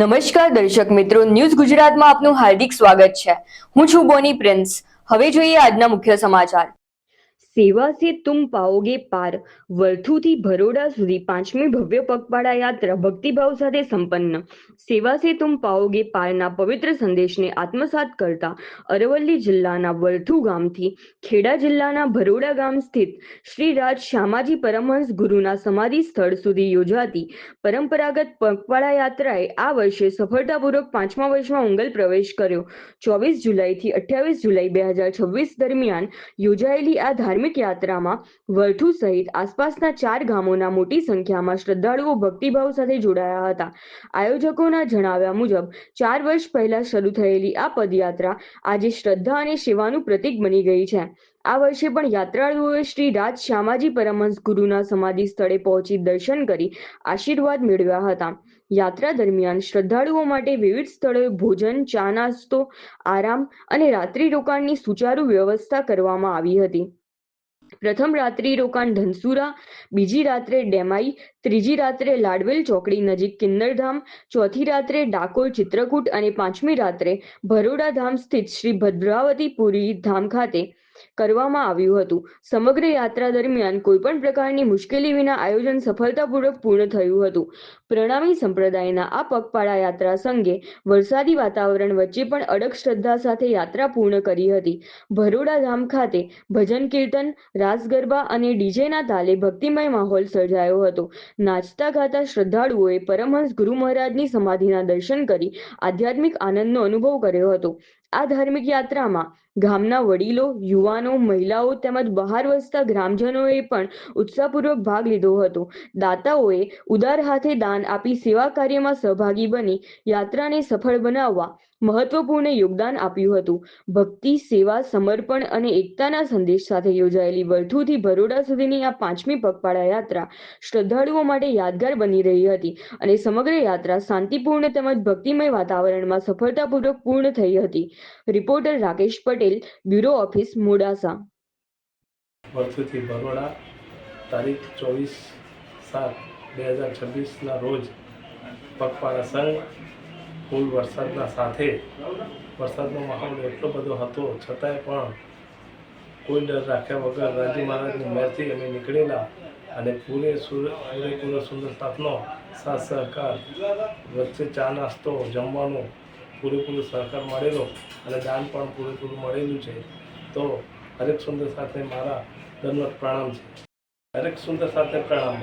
નમસ્કાર દર્શક મિત્રો, ન્યૂઝ ગુજરાતમાં આપનું હાર્દિક સ્વાગત છે। હું છું બોની પ્રિન્સ। હવે જોઈએ આજના મુખ્ય સમાચાર। સેવા સે તુમ પાઓગે પાર વરથુથી ભરોડા સુધી 5મી ભવ્ય પગપાળા યાત્રા ભક્તિભાવ સાથે સંપન્ન। સેવા સે તુમ પાઓગે પારના પવિત્ર સંદેશને આત્મસાત કરતા અરવલ્લી જિલ્લાના વરથુ ગામથી ખેડા જિલ્લાના ભરોડા ગામ સ્થિત શ્રી રાજ શ્યામાજી પરમહંસ ગુરુના સમાધિ સ્થળ સુધી યોજાતી પરંપરાગત પગપાળા યાત્રાએ આ વર્ષે સફળતાપૂર્વક 5મા વર્ષમાં ઉંગલ પ્રવેશ કર્યો। 24 જુલાઈથી 28 જુલાઈ 2026 દરમિયાન યોજાયેલી આ ધાર્મિક યાત્રામાં વરથુ સહિત આસપાસના 4 ગામોના મોટી સંખ્યામાં શ્રદ્ધાળુઓ ભક્તિભાવ સાથે જોડાયા હતા। આયોજકોના જણાવ્યા મુજબ 4 વર્ષ પહેલા શરૂ થયેલી આ પદયાત્રા આજે શ્રદ્ધા અને સેવાનું પ્રતીક બની ગઈ છે। આ વર્ષે પણ યાત્રાળુઓએ શ્રી રાજ શ્યામાજી પરમહંસ ગુરુના સમાધિ સ્થળે પહોંચી દર્શન કરી આશીર્વાદ મેળવ્યા હતા। યાત્રા દરમિયાન શ્રદ્ધાળુઓ માટે વિવિધ સ્થળોએ ભોજન, ચા નાસ્તો, આરામ અને રાત્રિ રોકાણની સુચારુ વ્યવસ્થા કરવામાં આવી હતી। પ્રથમ રાત્રિ રોકાણ ધનસુરા, બીજી રાત્રે ડેમાઈ, ત્રીજી રાત્રે લાડવેલ ચોકડી નજીક કિન્નરધામ, ચોથી રાત્રે ડાકોર ચિત્રકૂટ અને 5મી રાત્રે ભરોડા ધામ સ્થિત શ્રી ભદ્રાવતી પુરી ધામ ખાતે કરવામાં આવ્યું હતું। સમગ્ર યાત્રા દરમિયાન કોઈપણ પ્રકારની મુશ્કેલી વિના આયોજન સફળતાપૂર્વક પૂર્ણ થયું હતું। પ્રણામી સંપ્રદાયના આ પગપાળા યાત્રા સંઘે વરસાદી વાતાવરણ વચ્ચે પણ અડગ શ્રદ્ધા સાથે યાત્રા પૂર્ણ કરી હતી। ભરોડા ધામ ખાતે ભજન કીર્તન, રાસ ગરબા અને ડીજેના તાલે ભક્તિમય માહોલ સર્જાયો હતો। નાચતા ગાતા શ્રદ્ધાળુઓએ પરમહંસ ગુરુ મહારાજની સમાધિના દર્શન કરી આધ્યાત્મિક આનંદનો અનુભવ કર્યો હતો। આ ધાર્મિક યાત્રામાં ગામના વડીલો, યુવાનો, મહિલાઓ તેમજ બહાર વસતા ગ્રામજનોએ પણ ઉત્સાહપૂર્વક ભાગ લીધો હતો। દાતાઓએ ઉદાર હાથે દાન આપી સેવા કાર્યમાં સહભાગી બની યાત્રાને સફળ બનાવવા મહત્વપૂર્ણ યોગદાન આપ્યું હતું। ભક્તિ, સેવા, સમર્પણ અને એકતાના સંદેશ સાથે યોજાયેલી વરથુથી ભરોડા સુધીની આ 5મી પગપાળા યાત્રા શ્રદ્ધાળુઓ માટે યાદગાર બની રહી હતી અને સમગ્ર યાત્રા શાંતિપૂર્ણ તેમજ ભક્તિમય વાતાવરણમાં સફળતાપૂર્વક પૂર્ણ થઈ હતી। Reporter Rakesh Patel, bureau office, Modasa. વરથુથી ભરોડા તારીખ 24/7/2026 રોજ પગપાળા સંઘ ફૂલ વરસાદના સાથે વરસાદનો માહોલ એટલો બધો હતો છતાંય પણ કોઈ ડર રાખ્યા વગર રાજી મહારાજની મહેરથી અમે નીકળેલા અને પૂરેપૂરો સુંદર સાથનો સાથ સહકાર વચ્ચે ચા નાસ્તો જમવાનો પૂરેપૂરો સહકાર મળેલો અને દાન પણ પૂરેપૂરું મળેલું છે। તો હરેક સુંદર સાથે મારા દંડવત પ્રણામ છે। હરેક સુંદર સાથે પ્રણામ।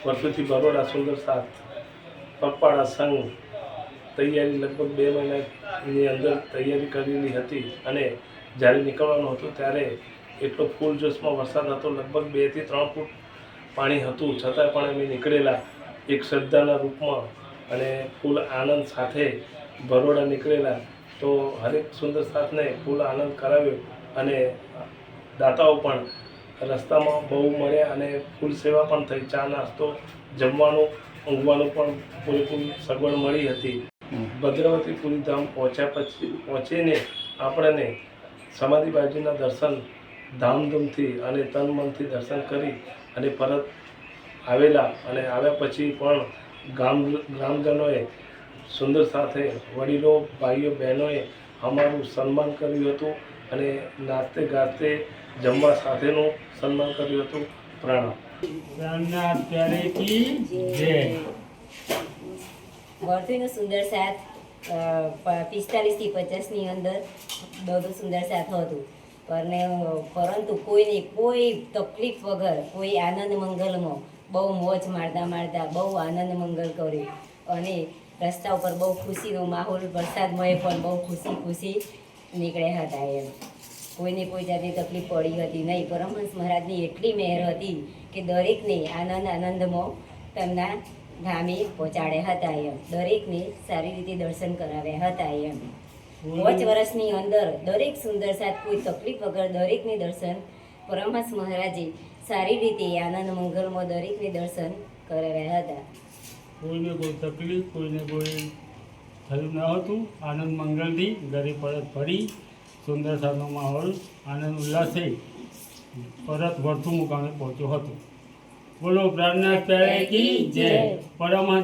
વરથુથી ભરોડા સુંદર સાથ પગપાળા સંઘ તૈયારી લગભગ 2 મહિનાની અંદર તૈયારી કરેલી હતી અને જ્યારે નીકળવાનું હતું ત્યારે એટલો ફૂલ જોશમાં વરસાદ હતો, લગભગ 2 થી 3 ફૂટ પાણી હતું છતાં પણ અમે નીકળેલા એક શ્રદ્ધાના રૂપમાં અને ફૂલ આનંદ સાથે ભરોડા નીકળેલા। તો હરેક સુંદર સાથને ફૂલ આનંદ કરાવ્યો અને દાતાઓ પણ રસ્તામાં બહુ મળ્યા અને ફૂલ સેવા પણ થઈ। ચા નાસ્તો, જમવાનું, ઊંઘવાનું પણ પૂરેપૂરી સગવડ મળી હતી। ભદ્રાવતી પુરી ધામ પહોંચીને આપણને સમાધિ બાજુના દર્શન ધામધૂમથી અને તન મનથી દર્શન કરી અને પરત આવેલા અને આવ્યા પછી પણ ગ્રામજનોએ સુંદર સાથે વડીલો, ભાઈઓ, બહેનોએ અમારું સન્માન કર્યું હતું અને નાચતે ગાતે જમવા સાથેનું સન્માન કર્યું હતું। પ્રણામ। વરથુનું સુંદર સાથ 45 થી 50ની અંદર બધું સુંદર સાથ હતું પરંતુ કોઈ તકલીફ વગર કોઈ આનંદ મંગલમાં બહુ મોજ મારતા બહુ આનંદ મંગલ કર્યું અને રસ્તા ઉપર બહુ ખુશીનો માહોલ, વરસાદમાં પણ બહુ ખુશી નીકળ્યા હતા। એમ કોઈને કોઈ જાતની તકલીફ પડી હતી નહીં। પરમહંસ મહારાજની એટલી મહેર હતી કે દરેકને આનંદમાં તેમના ધામે પહોંચાડ્યા હતા। એમ દરેકને સારી રીતે દર્શન કરાવ્યા હતા। એમ 5 વર્ષની અંદર દરેક સુંદર સાથ કોઈ તકલીફ વગર દરેકને દર્શન પરમહંસ મહારાજે સારી રીતે આનંદ મંગલમાં દરેકને દર્શન કરાવ્યા હતા। કોઈને કોઈ તકલીફ, કોઈને કોઈ થયું ન હતું। આનંદ મંગલથી ઘરે પરત ફરી સુંદર સાથનો માહોલ આનંદ ઉલ્લાસથી પરત વરથુ મુકામે પહોંચ્યો હતો। બોલો પ્રાણનાથ પ્યારે કી જય। પરમહંસ